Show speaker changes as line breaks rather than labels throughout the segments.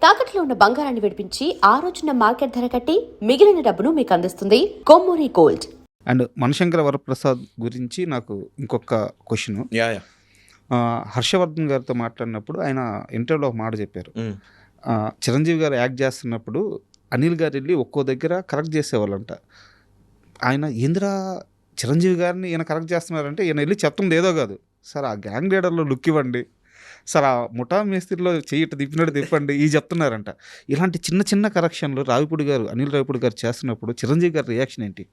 తాకట్లో ఉన్న బంగారాన్ని విడిపించి ఆ రోజున మార్కెట్ ధర కట్టి మిగిలిన డబ్బును మీకు అందిస్తుంది కొమ్మూరి గోల్డ్.
అండ్ మనశంకర వరప్రసాద్ గురించి నాకు ఇంకొక క్వశ్చన్. హర్షవర్ధన్ గారితో మాట్లాడినప్పుడు ఆయన ఇంటర్వ్యూలో ఒక మాట చెప్పారు. చిరంజీవి గారు యాక్ట్ చేస్తున్నప్పుడు అనిల్ గారు వెళ్ళి ఒక్కో దగ్గర కరెక్ట్ చేసేవాళ్ళంట. ఆయన ఏంద్రా చిరంజీవి గారిని ఈయన కరెక్ట్ చేస్తున్నారంటే ఈయన వెళ్ళి చెప్తుంది ఏదో కాదు, సార్ ఆ గ్యాంగ్ లీడర్లో లుక్ ఇవ్వండి, సార్ ఆ ముఠా మేస్త్రిలో చెయ్యి తిప్పినట్టు తిప్పండి, ఈ చెప్తున్నారంట. ఇలాంటి చిన్న చిన్న కరెక్షన్లు అనిల్ రావిపూడి గారు చేస్తున్నప్పుడు చిరంజీవి గారి రియాక్షన్ ఏంటి?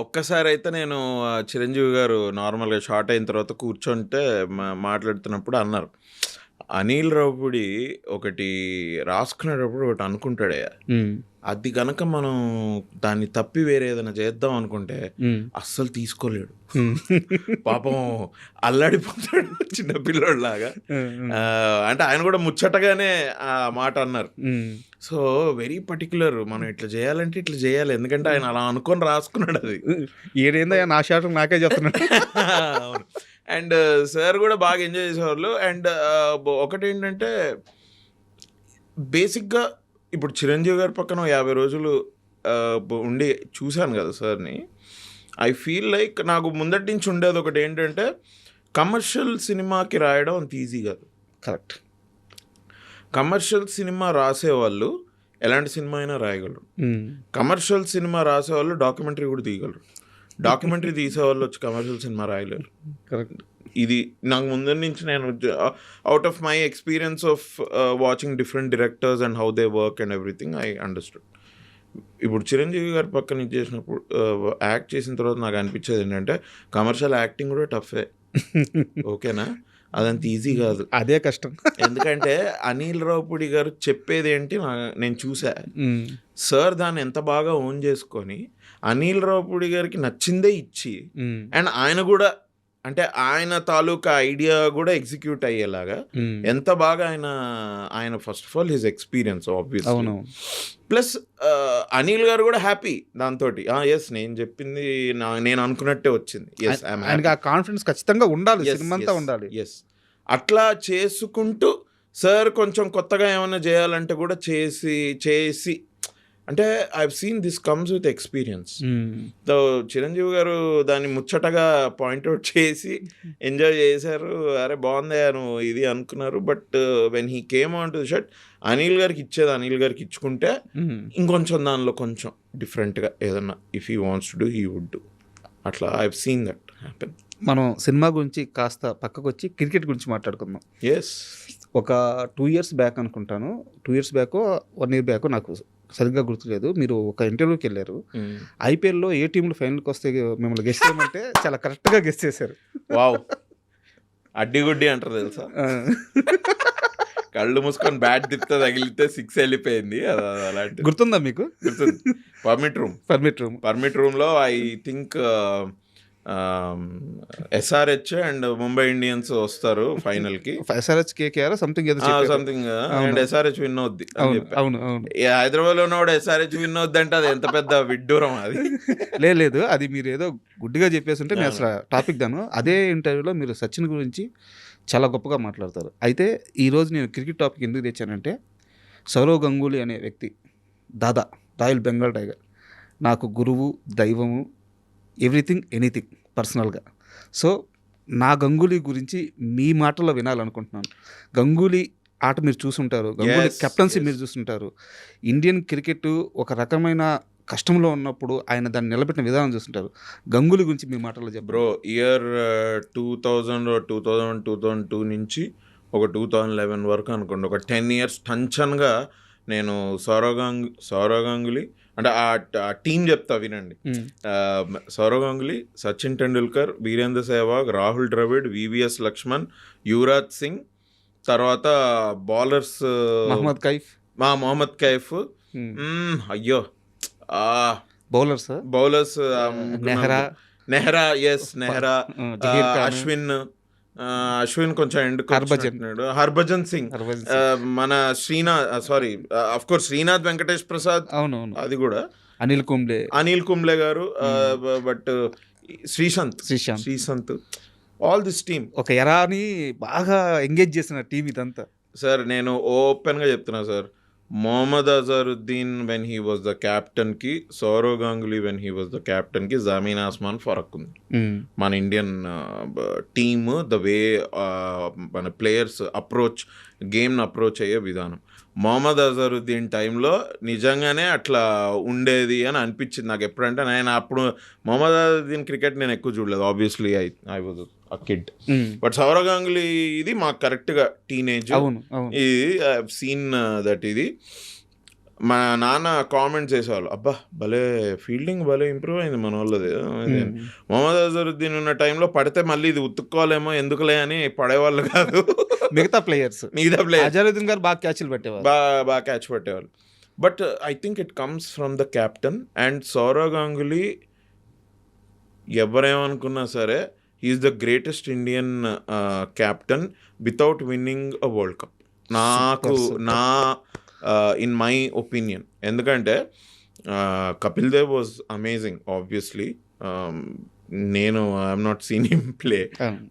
ఒక్కసారి అయితే నేను చిరంజీవి గారు నార్మల్గా షార్ట్ అయిన తర్వాత కూర్చుంటే మాట్లాడుతున్నప్పుడు అన్నారు, అనిల్ రావిపూడి ఒకటి రాసుకునేటప్పుడు ఒకటి అనుకుంటాడే, అది కనుక మనం దాన్ని తప్పి వేరే ఏదైనా చేద్దాం అనుకుంటే అస్సలు తీసుకోలేడు, పాపం అల్లాడిపోతాడు చిన్నపిల్లలాగా. అంటే ఆయన కూడా ముచ్చటగానే ఆ మాట అన్నారు. సో వెరీ పర్టికులర్, మనం ఇట్లా చేయాలంటే ఇట్లా చేయాలి, ఎందుకంటే ఆయన అలా అనుకొని రాసుకున్నాడు. అది
ఏదైందా నా శాతం నాకే చెప్తున్నాడు.
అవును. అండ్ సార్ కూడా బాగా ఎంజాయ్ చేసేవాళ్ళు. అండ్ ఒకటి ఏంటంటే బేసిక్గా ఇప్పుడు చిరంజీవి గారి పక్కన 50 రోజులు ఉండి చూశాను కదా సార్ని. ఐ ఫీల్ లైక్ నాకు ముందటి నుంచి ఉండేది ఒకటి ఏంటంటే, కమర్షియల్ సినిమాకి రాయడం అంత ఈజీ కాదు.
కరెక్ట్.
కమర్షియల్ సినిమా రాసేవాళ్ళు ఎలాంటి సినిమా అయినా రాయగలరు. కమర్షియల్ సినిమా రాసేవాళ్ళు డాక్యుమెంటరీ కూడా తీయగలరు. డాక్యుమెంటరీ తీసేవాళ్ళు వచ్చి కమర్షియల్ సినిమా రాయలేరు.
కరెక్ట్.
ఇది నాకు ముందు నుంచి నేను out of my experience of watching different directors and how they work and everything I understood. ఇప్పుడు చిరంజీవి గారి పక్కన ఇది చేసినప్పుడు యాక్ట్ చేసిన తర్వాత నాకు అనిపించేది ఏంటంటే, కమర్షియల్ యాక్టింగ్ కూడా టఫే. ఓకేనా, అదంత ఈజీ కాదు,
అదే కష్టం.
ఎందుకంటే అనిల్ రావిపూడి గారు చెప్పేది ఏంటి నేను చూసా. సార్ దాన్ని ఎంత బాగా ఓన్ చేసుకొని అనిల్ రావిపూడి గారికి నచ్చిందే ఇచ్చి, అండ్ ఆయన కూడా అంటే ఆయన తాలూకా ఐడియా కూడా ఎగ్జిక్యూట్ అయ్యేలాగా ఎంత బాగా ఆయన first of all his experience obviously, plus Anil గారు కూడా హ్యాపీ దాంతో. ఎస్, నేను చెప్పింది నేను అనుకున్నట్టే వచ్చింది. ఎస్,
ఆయనకి ఆ కాన్ఫిడెన్స్ ఖచ్చితంగా ఉండాలి, సినిమా అంతా ఉండాలి.
ఎస్, అట్లా చేసుకుంటూ సార్ కొంచెం కొత్తగా ఏమైనా చేయాలంటే కూడా చేసి అంటే I've seen this comes with experience. So Chiranjeevi గారు దాన్ని ముచ్చటగా పాయింట్అవుట్ చేసి ఎంజాయ్ చేశారు. అరే బాగుంది నువ్వు ఇది అనుకున్నారు. But when he came on to the shirt, Anil గారికి ఇచ్చుకుంటే ఇంకొంచెం దానిలో కొంచెం డిఫరెంట్గా ఏదన్నా if he wants to do he would do. అట్లా ఐవ్ సీన్ దట్ హ్యాపెన్.
మనం సినిమా గురించి కాస్త పక్కకు వచ్చి క్రికెట్ గురించి మాట్లాడుకుందాం.
ఎస్,
ఒక 2 years బ్యాక్ అనుకుంటాను, 2 years బ్యాక్ 1 year బ్యాక్, నాకు సరిగ్గా గుర్తులేదు, మీరు ఒక ఇంటర్వ్యూకి వెళ్ళారు. ఐపీఎల్లో ఏ టీంలు ఫైనల్కి వస్తే మిమ్మల్ని గెస్ట్ చేయమంటే చాలా కరెక్ట్గా గెస్ట్ చేశారు.
వావ్, అడ్డిగుడ్డి అంటారు తెలుసా. కళ్ళు మూసుకొని బ్యాట్ తిప్పితే తగిలితే 6 వెళ్ళిపోయింది. అలాంటి
గుర్తుందా మీకు?
గుర్తుంది. పర్మిట్ రూమ్లో I think SRH and Mumbai Indians వస్తారు ఫైనల్ కి.
SRH KKR something
and SRH win అవుద్ది అని చెప్పి. హైదరాబాద్ లో ఉన్నవాడు SRH విన్ అవుద్ది అంటే అది ఎంత పెద్ద విడ్డూరం అది.
లేదు, అది మీరు ఏదో గుడ్డిగా చెప్పేసి ఉంటే నేను అసలు టాపిక్ దాను. అదే ఇంటర్వ్యూలో మీరు సచిన్ గురించి చాలా గొప్పగా మాట్లాడతారు. అయితే ఈరోజు నేను క్రికెట్ టాపిక్ ఎందుకు తెచ్చానంటే, సౌరవ్ గంగూలీ అనే వ్యక్తి, దాదా, రాయల్ బెంగాల్ టైగర్, నాకు గురువు, దైవము, ఎవ్రీథింగ్ ఎనీథింగ్ పర్సనల్గా. సో నా గంగూలీ గురించి మీ మాటల్లో వినాలనుకుంటున్నాను. గంగూలీ ఆట మీరు చూసుంటారు, గంగూలీ కెప్టెన్సీ మీరు చూసుంటారు. ఇండియన్ క్రికెట్ ఒక రకమైన కష్టంలో ఉన్నప్పుడు ఆయన దాన్ని నిలబెట్టిన విధానం చూస్తుంటారు. గంగూలీ గురించి మీ మాటల్లో చెప్పు.
బ్రో, ఇయర్ 2002 నుంచి ఒక 2011 వరకు అనుకోండి, ఒక 10 years టంచన్గా నేను సౌరవ్ గంగూలీ అంటే ఆ టీం చెప్తా వినండి. సౌరవ్ గంగూలీ, సచిన్ టెండూల్కర్, వీరేంద్ర సెహ్వాగ్, రాహుల్ ద్రవిడ్, VVS లక్ష్మణ్, యువరాజ్ సింగ్, తర్వాత బౌలర్స్
మొహమ్మద్ కైఫ్,
అయ్యో
బౌలర్స్
నెహ్రా, అశ్విన్ కొంచెం హర్భజన్ సింగ్, మన శ్రీనాథ్ వెంకటేష్ ప్రసాద్, అది కూడా అనిల్ కుంబ్లే గారు, but Sreesanth, all this team
ఒక ఎరాని బాగా ఎంగేజ్ చేసిన టీం ఇదంతా.
సార్ నేను ఓపెన్గా చెప్తున్నా sir, Mohammad Azharuddin when he was the క్యాప్టెన్కి, Sourav Ganguly when he was the క్యాప్టెన్కి జమీన్ ఆస్మాన్ ఫరక్ ఉంది. మన ఇండియన్ టీమ్ ద వే మన ప్లేయర్స్ అప్రోచ్ గేమ్ని అప్రోచ్ అయ్యే విధానం. మొహమ్మద్ అజరుద్దీన్ టైంలో నిజంగానే అట్లా ఉండేది అని అనిపించింది నాకు. ఎప్పుడంటే నేను అప్పుడు మొహమ్మద్ అజరుద్దీన్ క్రికెట్ నేను ఎక్కువ చూడలేదు, obviously I was a kid. But Sourav Ganguly ఇది మాకు కరెక్ట్గా టీనేజ్. ఇది ఐ హావ్ సీన్ దట్. ఇది మా నాన్న కామెంట్స్ చేసేవాళ్ళు, అబ్బా భలే ఫీల్డింగ్ భలే ఇంప్రూవ్ అయింది మన వాళ్ళది. మొహమ్మద్ అజరుద్దీన్ ఉన్న టైంలో పడితే మళ్ళీ ఇది ఉతుక్కోవాలేమో ఎందుకులే అని పడేవాళ్ళు కాదు.
మిగతా ప్లేయర్స్ అజరుద్దీన్ గారు బాగా క్యాచ్లు పెట్టేవాళ్ళు,
బాగా క్యాచ్ పెట్టేవాళ్ళు. But I think it comes from the captain. And Sourav Ganguly ఎవరేమనుకున్నా సరే is the greatest Indian captain without winning a world cup నాకు ఇన్ మై ఒపీనియన్. ఎందుకంటే Kapil Dev was amazing obviously. నేను I'm not seen him play,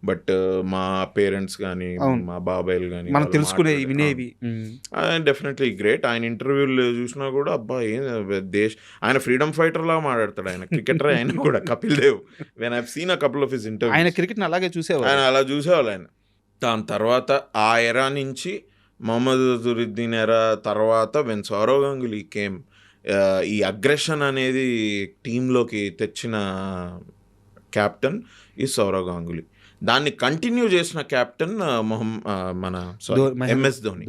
but మా parents కానీ మా బాబాయ్లు కానీ
మనం తెలుసుకునే వినేవి
డెఫినెట్లీ గ్రేట్. ఆయన ఇంటర్వ్యూలు చూసినా కూడా అబ్బా ఏం ఆయన ఫ్రీడమ్ ఫైటర్ లాగా మాట్లాడతాడు. ఆయన క్రికెటర్ ఆయన కూడా Kapil Dev. When I have seen a couple of his interview,
ఆయన క్రికెట్ అలాగే చూసేవాళ్ళు,
ఆయన అలా చూసేవాళ్ళు. ఆయన దాని తర్వాత ఆ ఎరా నుంచి మొహమ్మద్ అజరుద్దీన్ ఎరా తర్వాత వెన్ సౌరవ్ గంగూలీ కేమ్, ఈ అగ్రెషన్ అనేది టీంలోకి తెచ్చిన క్యాప్టెన్ ఈ సౌరవ్ గంగూలీ. దాన్ని కంటిన్యూ చేసిన క్యాప్టెన్ మన MS Dhoni.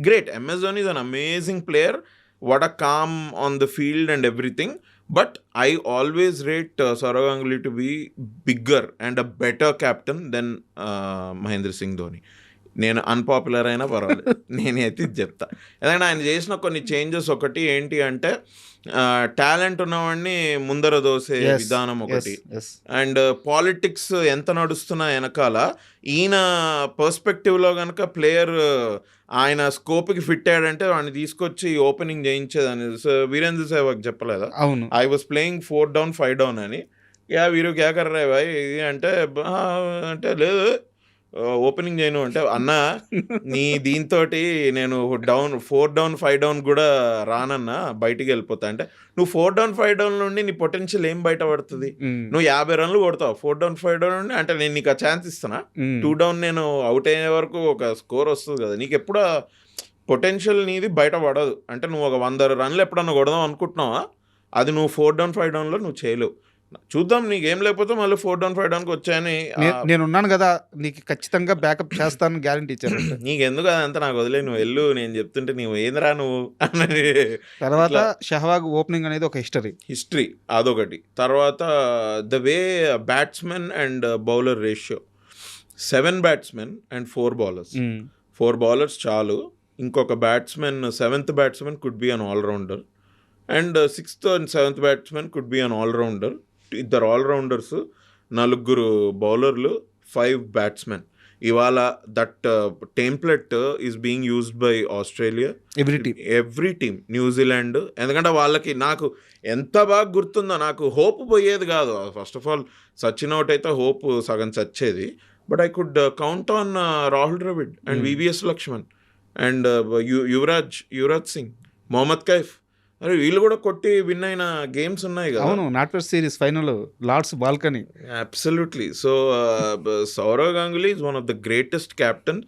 Great. MS Dhoni is an amazing player, what a calm on the field and everything. But I always rate Sourav Ganguly to be bigger and a better captain than Mahendra Singh Dhoni. నేను unpopular అయినా పర్వాలేదు, నేనైతే ఇది చెప్తా. ఎందుకంటే ఆయన చేసిన కొన్ని చేంజెస్, ఒకటి ఏంటి అంటే టాలెంట్ ఉన్నవాడిని ముందర దోసే విధానం ఒకటి. అండ్ పాలిటిక్స్ ఎంత నడుస్తున్నా వెనకాల ఈయన పర్స్పెక్టివ్లో కనుక ప్లేయర్ ఆయన స్కోప్కి ఫిట్ అయ్యాడంటే వాడిని తీసుకొచ్చి ఓపెనింగ్ చేయించేదని. వీరేంద్ర సెహ్వాగ్ చెప్పలేదా, I was playing 4 down 5 down అని. యా వీరు క్యా కర్ రే భాయ్ ఇది అంటే లేదు ఓపెనింగ్ చేయను అంటే, అన్నా నీ దీంతో నేను 4 down 5 down కూడా రానన్నా, బయటికి వెళ్ళిపోతా అంటే, నువ్వు 4 down 5 down నుండి నీ పొటెన్షియల్ ఏం బయటపడుతుంది? నువ్వు 50 runs కొడతావు 4 down 5 down నుండి అంటే నేను నీకు ఆ ఛాన్స్ ఇస్తానా? 2 down నేను అవుట్ అయ్యే వరకు ఒక స్కోర్ వస్తుంది కదా, నీకు ఎప్పుడు పొటెన్షియల్ నీది బయటపడదు. అంటే నువ్వు ఒక 100 runs ఎప్పుడన్నా కొడదాం అనుకుంటున్నావా, అది నువ్వు 4 down 5 downలో నువ్వు చేయలేవు. చూద్దాం, నీకేం లేకపోతే మళ్ళీ 4 down 5 downకి వచ్చాయని
నేను ఉన్నాను కదా, నీకు ఖచ్చితంగా బ్యాకప్ చేస్తాను గ్యారంటీ ఇచ్చాను.
నీకెందుకు అదంతా నాకు వదిలే, నువ్వు వెళ్ళు, నేను చెప్తుంటే నువ్వు ఏందిరా నువ్వు అని.
తర్వాత షహ్వాగ్ ఓపెనింగ్ అనేది ఒక హిస్టరీ
అదొకటి. తర్వాత the way batsmen and bowler ratio, 7 batsmen and 4 bowlers. 4 bowlers చాలు. ఇంకొక batsmen 7th batsman could be an allrounder and 6th and 7th batsman could be an allrounder. 2 allrounders, 4 బౌలర్లు, 5 batsmen. ఇవాళ that template is being used by Australia, every team, New Zealand. ఎందుకంటే వాళ్ళకి నాకు ఎంత బాగా గుర్తుందో, నాకు హోప్ పోయేది కాదు. First of all Sachin out అయితే హోప్ సగం చచ్చేది. But I could count on Rahul Dravid and VVS Laxman and Yuvraj Singh, Mohammad Kaif. అరే వీళ్ళు కూడా కొట్టి విన్ అయిన గేమ్స్ ఉన్నాయి కదా.
అవును, NatWest series final, Lord's balcony.
Absolutely. So Sourav Ganguly is one of the greatest captain